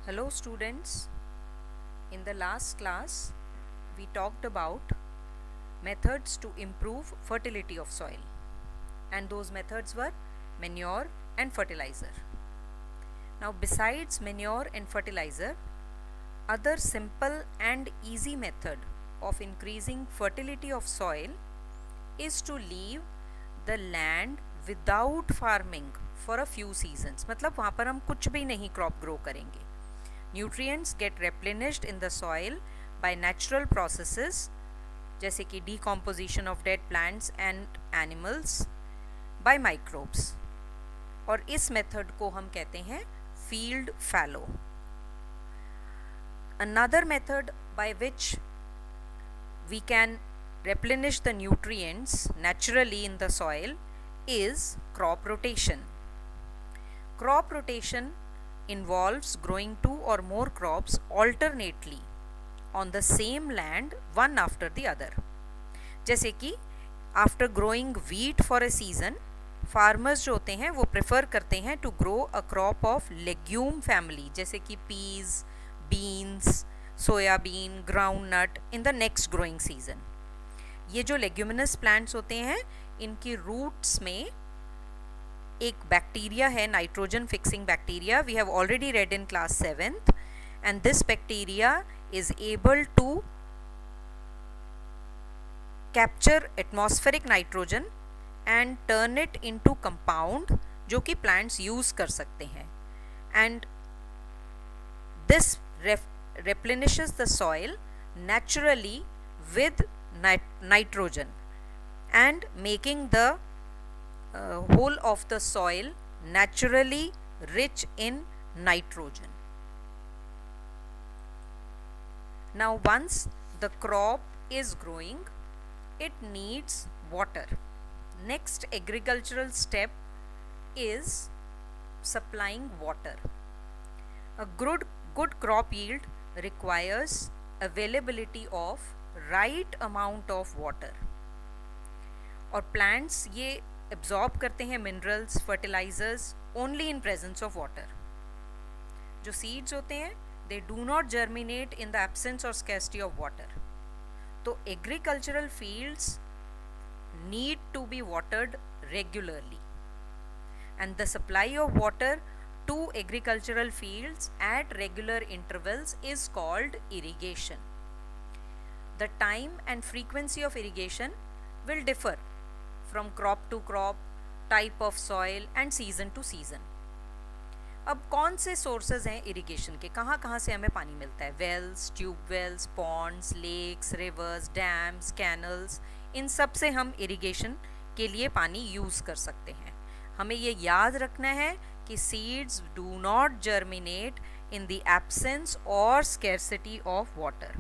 Hello students, in the last class we talked about methods to improve fertility of soil, and those methods were manure and fertilizer. Now besides manure and fertilizer, other simple and easy method of increasing fertility of soil is to leave the land without farming for a few seasons. मतलब वहाँ पर हम कुछ भी नहीं crop grow करेंगे. Nutrients get replenished in the soil by natural processes जैसे कि decomposition of dead plants and animals by microbes, और इस मेथड को हम कहते हैं field fallow. Another method by which we can replenish the nutrients naturally in the soil is crop rotation. Crop rotation involves growing two or more crops alternately on the same land one after the other. जैसे कि after growing wheat for a season, farmers जो होते हैं वो prefer करते हैं to grow a crop of legume family जैसे कि peas, beans, soyabean, groundnut in the next growing season. ये जो leguminous plants होते हैं इनकी roots में एक बैक्टीरिया है, nitrogen fixing bacteria. We have already read in class 7th, and this bacteria is able to capture atmospheric nitrogen and turn it into compound जो कि प्लांट्स यूज कर सकते हैं. And this replenishes the soil naturally with nitrogen and making the whole of the soil naturally rich in nitrogen. Now once the crop is growing, it needs water. Next agricultural step is supplying water. A good crop yield requires availability of right amount of water, और plants ये absorb करते हैं minerals, fertilisers only in presence of water. जो seeds होते हैं they do not germinate in the absence और scarcity of water. तो agricultural fields need to be watered regularly, and the supply of water to agricultural fields at regular intervals is called irrigation. The time and frequency of irrigation will differ from crop to crop, type of soil and season to season. अब कौन से sources हैं irrigation के, कहाँ कहाँ से हमें पानी मिलता है? Wells, tube wells, ponds, lakes, rivers, dams, canals, इन सब से हम इरिगेशन के लिए पानी यूज़ कर सकते हैं. हमें ये याद रखना है कि seeds do not germinate in the absence और स्कैर्सिटी ऑफ वाटर.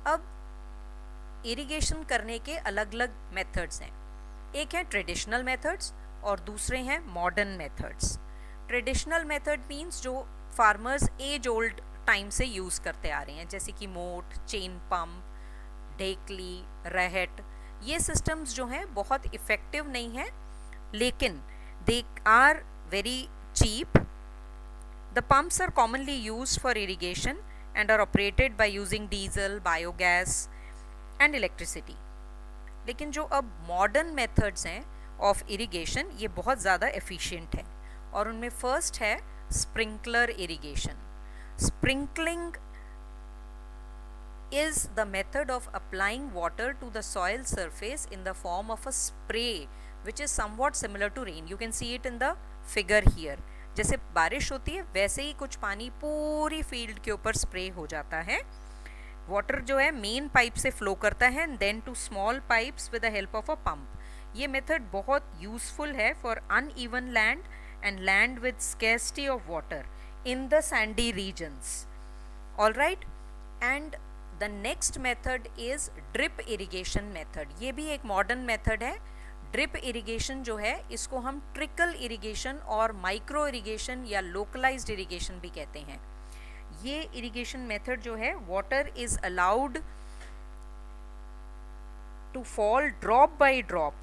अब इरिगेशन करने के अलग अलग मेथड्स हैं. एक है ट्रेडिशनल मेथड्स और दूसरे हैं modern methods. Traditional method means जो फार्मर्स एज ओल्ड टाइम से यूज़ करते आ रहे हैं, जैसे कि मोट, चेन पम्प, ढेकली, रहट. ये सिस्टम्स जो हैं बहुत इफ़ेक्टिव नहीं हैं, लेकिन they are very cheap. The pumps are commonly use for irrigation and are operated by using diesel, biogas and electricity. लेकिन जो अब मॉडर्न मेथड्स हैं ऑफ इरिगेशन ये बहुत ज़्यादा एफिशिएंट है, और उनमें फर्स्ट है sprinkler irrigation. Sprinkling is the method of applying water to the soil surface in the form of a spray which is somewhat similar to rain. You can see it in the figure here. जैसे बारिश होती है वैसे ही कुछ पानी पूरी field के ऊपर स्प्रे हो जाता है. वाटर जो है मेन पाइप से फ्लो करता है and then to small pipes with the help of a pump. ये मेथड बहुत यूजफुल है for uneven land and land with scarcity of water in the sandy regions. All right. And the next method is drip irrigation method. ये भी एक modern method है. Drip irrigation जो है इसको हम ट्रिकल इरिगेशन और माइक्रो इरिगेशन या लोकलाइज्ड इरिगेशन भी कहते हैं. ये इरिगेशन मेथड जो है water is allowed to fall drop by drop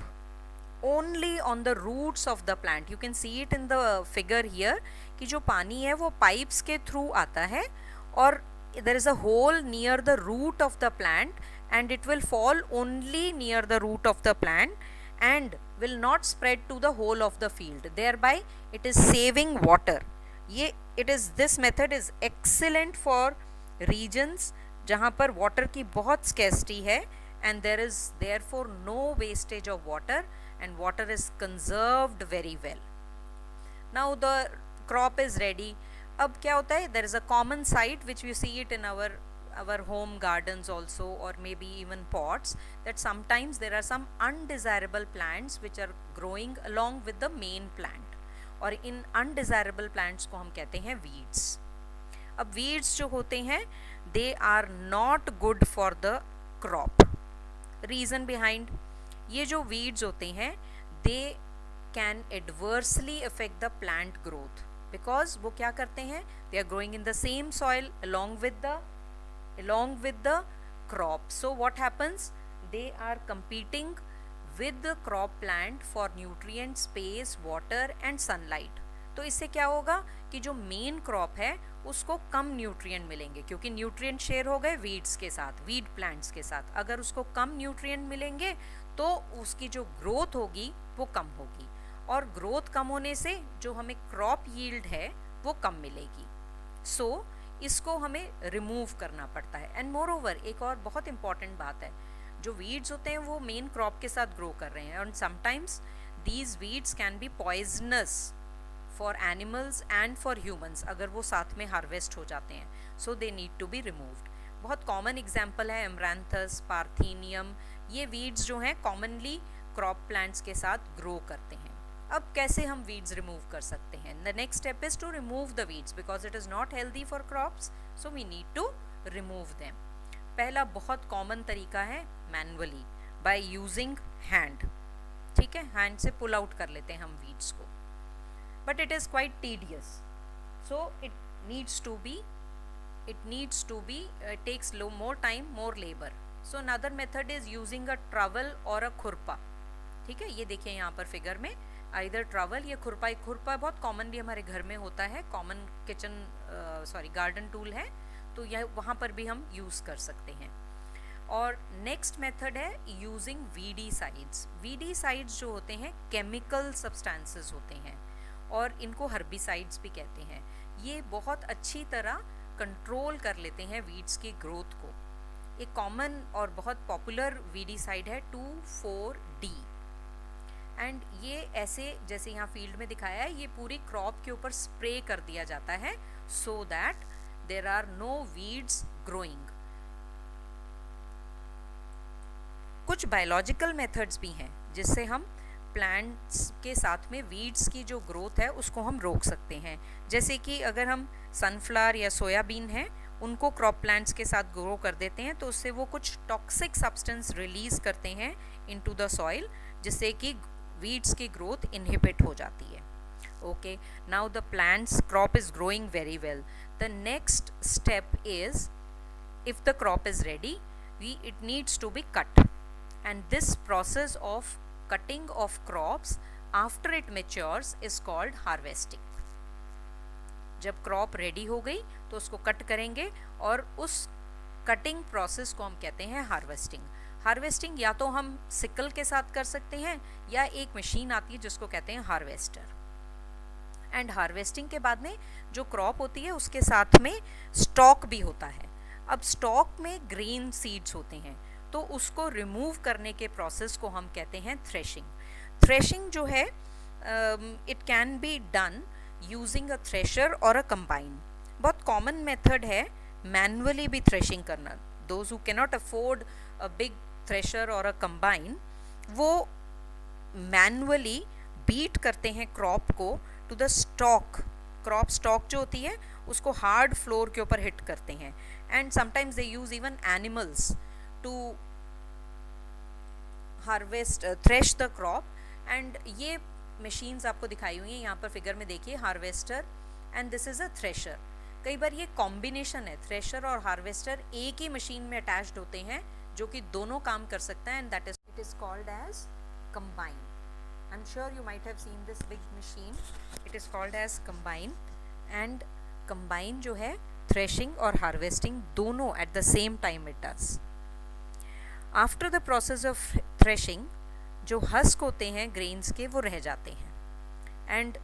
only on the roots of the plant. You can see it in the figure here कि जो पानी है वो पाइप्स के थ्रू आता है और there is a hole near the root of the plant and it will fall only near the root of the plant and will not spread to the whole of the field, thereby it is saving water. ये this method is excellent for regions जहाँ पर water की बहुत scarcity है and there is therefore no wastage of water and water is conserved very well. Now the crop is ready. अब क्या होता है, there is a common sight which we see it in our home gardens also or maybe even pots, that sometimes there are some undesirable plants which are growing along with the main plant और इन undesirable plants को हम कहते हैं weeds. अब weeds जो होते हैं they are not good for the crop. Reason behind, ये जो weeds होते हैं they can adversely affect the plant growth because वो क्या करते हैं, they are growing in the same soil along with the crop. So what happens, they are competing with the crop plant for nutrient, space, water and sunlight. तो इससे क्या होगा कि जो मेन क्रॉप है उसको कम न्यूट्रिएंट मिलेंगे क्योंकि न्यूट्रिएंट शेयर हो गए वीड्स के साथ, वीड प्लांट्स के साथ. अगर उसको कम न्यूट्रिएंट मिलेंगे तो उसकी जो ग्रोथ होगी वो कम होगी और ग्रोथ कम होने से जो हमें क्रॉप यील्ड है वो कम मिलेगी. सो इसको हमें रिमूव करना पड़ता है. एंड मोर ओवर एक और बहुत इंपॉर्टेंट बात है, जो वीड्स होते हैं वो मेन क्रॉप के साथ ग्रो कर रहे हैं और sometimes these weeds can be poisonous for animals and for humans अगर वो साथ में हार्वेस्ट हो जाते हैं. So they need to be removed. बहुत कॉमन एग्जाम्पल है एमरैंथस, पार्थेनियम. ये वीड्स जो हैं कॉमनली क्रॉप प्लांट्स के साथ ग्रो करते हैं. अब कैसे हम वीड्स रिमूव कर सकते हैं? The next step is to remove the weeds because it is not healthy for crops, so we need to remove them. पहला बहुत कॉमन तरीका है मैनुअली बाय यूजिंग हैंड. ठीक है, हैंड से पुल आउट कर लेते हैं हम वीड्स को, but it is quite tedious. So it needs to be takes more time, more labour. So another method is using a trowel और अ खुरपा. ठीक है, ये देखिए यहाँ पर फिगर में आइदर ट्रवल या खुरपा. एक खुरपा बहुत कॉमनली हमारे घर में होता है, कॉमन किचन गार्डन टूल है, तो यह वहाँ पर भी हम यूज़ कर सकते हैं. और नेक्स्ट मेथड है यूजिंग वीडीसाइड्स. वीडीसाइड्स जो होते हैं केमिकल सब्सटेंसेस होते हैं और इनको हर्बिसाइड्स भी कहते हैं. ये बहुत अच्छी तरह कंट्रोल कर लेते हैं वीड्स की ग्रोथ को. एक कॉमन और बहुत पॉपुलर वीडीसाइड है 2,4-D एंड ये ऐसे जैसे यहाँ फील्ड में दिखाया है, ये पूरी क्रॉप के ऊपर स्प्रे कर दिया जाता है so that there are no weeds growing. कुछ बायोलॉजिकल मेथड्स भी हैं जिससे हम प्लांट्स के साथ में वीड्स की जो ग्रोथ है उसको हम रोक सकते हैं. जैसे कि अगर हम सनफ्लावर या सोयाबीन है उनको क्रॉप प्लांट्स के साथ ग्रो कर देते हैं तो उससे वो कुछ टॉक्सिक सब्सटेंस रिलीज करते हैं इनटू द सॉइल जिससे कि वीड्स की ग्रोथ इनहिबिट हो जाती है. Okay, now the plants crop is growing very well. The next step is if the crop is ready, it needs to be cut, and this process of cutting of crops after it matures is called harvesting. जब crop ready हो गई तो उसको cut करेंगे और उस cutting process को हम कहते हैं हार्वेस्टिंग. हार्वेस्टिंग या तो हम सिकल के साथ कर सकते हैं या एक मशीन आती है जिसको कहते हैं हार्वेस्टर. एंड हार्वेस्टिंग के बाद में जो क्रॉप होती है उसके साथ में स्टॉक भी होता है. अब स्टॉक में ग्रीन सीड्स होते हैं तो उसको रिमूव करने के प्रोसेस को हम कहते हैं थ्रेशिंग. थ्रेशिंग जो है it can be done using a thresher और अ कंबाइन. बहुत कॉमन मेथड है मैनुअली भी थ्रेशिंग करना. Those who cannot afford a big thresher और अ कंबाइन वो मैनुअली बीट करते हैं क्रॉप को to the stalk. Crop stalk जो होती है उसको हार्ड फ्लोर के ऊपर हिट करते हैं and sometimes they use even animals to harvest thresh the crop. And ये मशीन्स आपको दिखाई हुई हैं यहाँ पर फिगर में देखिए, harvester and this is a thresher. कई बार ये कॉम्बिनेशन है, थ्रेशर और हार्वेस्टर एक ही मशीन में अटैच्ड होते हैं जो कि दोनों काम कर सकता है and that is it is called as combine. I am sure you might have seen this big machine. It is called as combine and combine जो है थ्रेशिंग और हार्वेस्टिंग दोनों at the same time it does. After the process of threshing जो husk होते हैं grains के वो रह जाते हैं and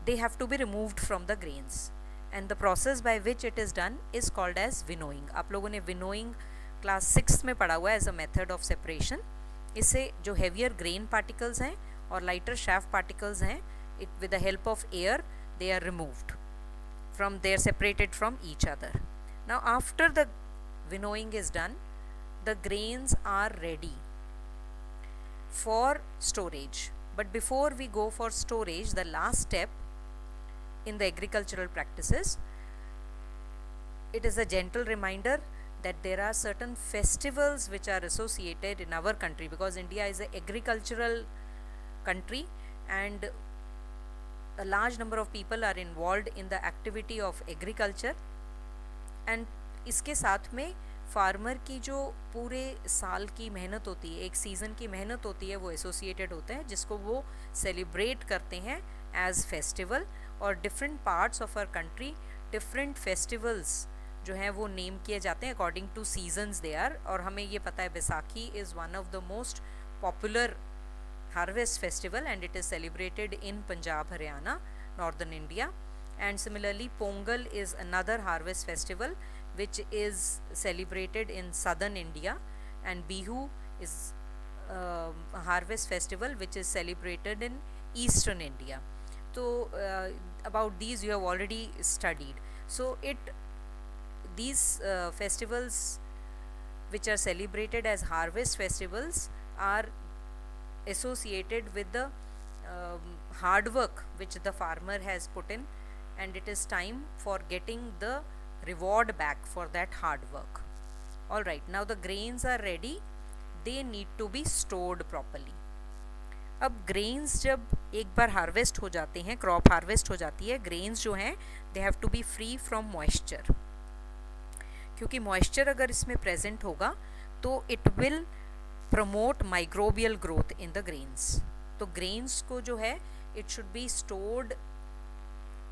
they have to be removed from the grains, and the process by which it is done is called as winnowing. आप लोगों ने winnowing क्लास 6 में पढ़ा हुआ है as a method of separation. इससे जो हेवियर ग्रेन पार्टिकल्स हैं और लाइटर shaft पार्टिकल्स हैं, it with the help of air they are removed from, they are separated from each other. Now after the winnowing is done, the grains are ready for storage. But before we go for storage, the last step in the agricultural practices, it is a gentle reminder that there are certain festivals which are associated in our country, because India is an agricultural country and a large number of people are involved in the activity of agriculture. and इसके साथ में farmer की जो पूरे साल की मेहनत होती है, एक सीज़न की मेहनत होती है, वो एसोसिएटेड होते हैं जिसको वो सेलिब्रेट करते हैं एज फेस्टिवल. और different parts of our country different festivals जो हैं वो नेम किए जाते हैं according to seasons they are. और हमें ये पता है Baisakhi is one of the most popular harvest festival and it is celebrated in Punjab, Haryana, northern India. And similarly Pongal is another harvest festival which is celebrated in southern India, and Bihu is a harvest festival which is celebrated in eastern India. So about these you have already studied. So these festivals which are celebrated as harvest festivals are associated with the hard work which the farmer has put in, and it is time for getting the reward back for that hard work. All right, now the grains are ready, they need to be stored properly. अब grains जब एक बार harvest हो जाते हैं, crop harvest हो जाती है, grains जो हैं they have to be free from moisture, क्योंकि moisture अगर इसमें present होगा तो it will promote microbial growth in the grains. तो grains को जो है it should be stored,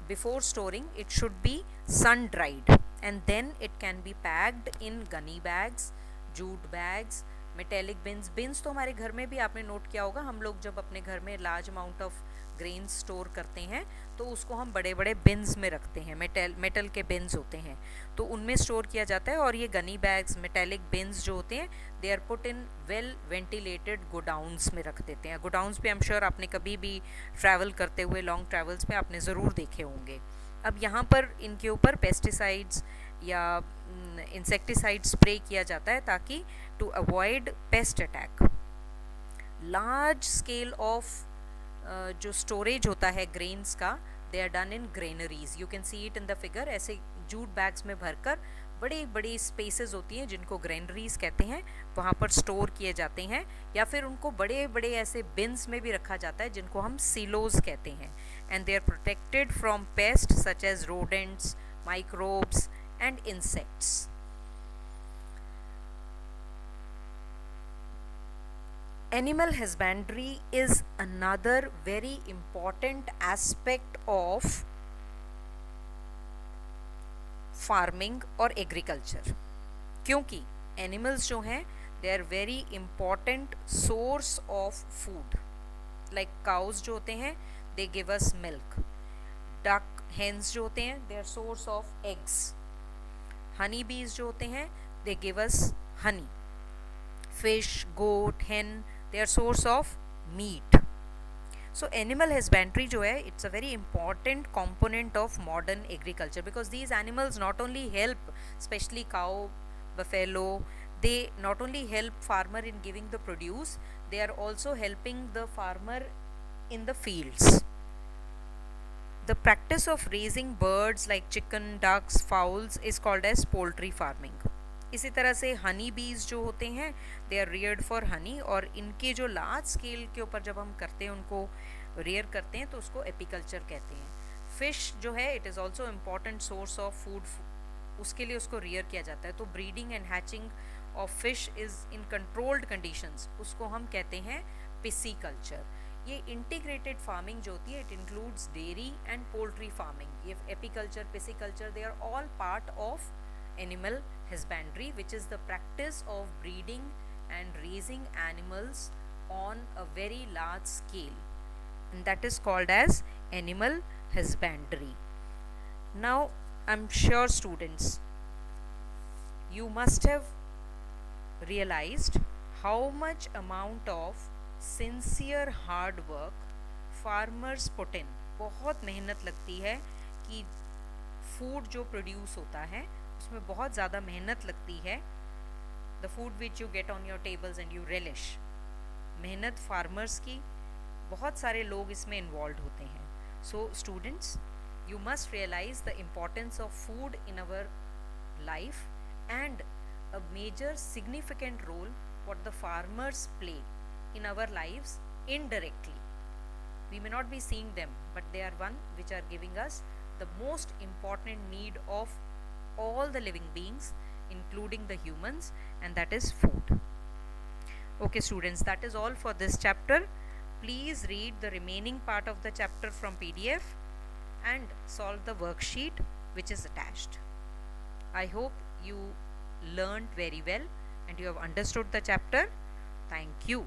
before storing it should be sun dried, and then it can be packed in gunny bags, jute bags, metallic bins. bins तो हमारे घर में भी आपने नोट किया होगा, हम लोग जब अपने घर में large amount of grain store करते हैं तो उसको हम बड़े बड़े बिन्स में रखते हैं, मेटल के बिन्स होते हैं तो उनमें स्टोर किया जाता है. और ये गनी बैग्स, मेटेलिक बिन्स जो होते हैं they are put in well ventilated godowns में रख देते हैं. गोडाउन्स पे आई एम श्योर आपने कभी भी ट्रैवल करते हुए लॉन्ग ट्रैवल्स में आपने ज़रूर देखे होंगे. अब यहाँ पर इनके ऊपर पेस्टिसाइड्स या इंसेक्टिसाइड स्प्रे किया जाता है ताकि to avoid pest attack. Large scale of जो स्टोरेज होता है ग्रेन्स का, they are done in granaries. You can see it in the figure. ऐसे जूट बैग्स में भरकर बड़ी बड़ी स्पेसेस होती हैं जिनको ग्रेनरीज कहते हैं, वहाँ पर स्टोर किए जाते हैं, या फिर उनको बड़े बड़े ऐसे बिन्स में भी रखा जाता है जिनको हम सिलोज कहते हैं. And they are protected from pest such as rodents, microbes and insects. Animal husbandry is another very important aspect of farming और agriculture, क्योंकि animals जो हैं they are very important source of food. Like cows जो होते हैं they give us milk. Duck, hens जो होते हैं they are source of eggs. Honey bees जो होते हैं they give us honey. Fish, goat, hen, they are source of meat. So animal husbandry जो है it's a very important component of modern agriculture, because these animals not only help, especially cow, buffalo, they not only help farmer in giving the produce, they are also helping the farmer in the fields. The practice of raising birds like chicken, ducks, fowls is called as poultry farming. इसी तरह से हनी बीज जो होते हैं they are reared for honey, और इनके जो लार्ज स्केल के ऊपर जब हम करते हैं उनको रियर करते हैं तो उसको एपीकल्चर कहते हैं. फिश जो है it is also important source of food, उसके लिए उसको रियर किया जाता है. तो breeding and hatching of fish is in controlled conditions, उसको हम कहते हैं पिसीकल्चर. ये इंटीग्रेटेड फार्मिंग जो होती है, it includes dairy and poultry farming. ये apiculture, pisciculture, they are all part of animal husbandry, which is the practice of breeding and raising animals on a very large scale, and that is called as animal husbandry. Now I'm sure students, you must have realized how much amount of sincere hard work farmers put in. बहुत मेहनत लगती है कि food जो produce होता है उसमें बहुत ज़्यादा मेहनत लगती है. The food which you get on your tables and you relish, मेहनत फार्मर्स की, बहुत सारे लोग इसमें इन्वॉल्व होते हैं. So students, you must realize the importance of food in our life and a major significant role what the farmers play in our lives indirectly. We may not be seeing them, but they are one which are giving us the most important need of all the living beings, including the humans, and that is food. Okay students, that is all for this chapter. Please read the remaining part of the chapter from PDF and solve the worksheet which is attached. I hope you learned very well and you have understood the chapter. Thank you.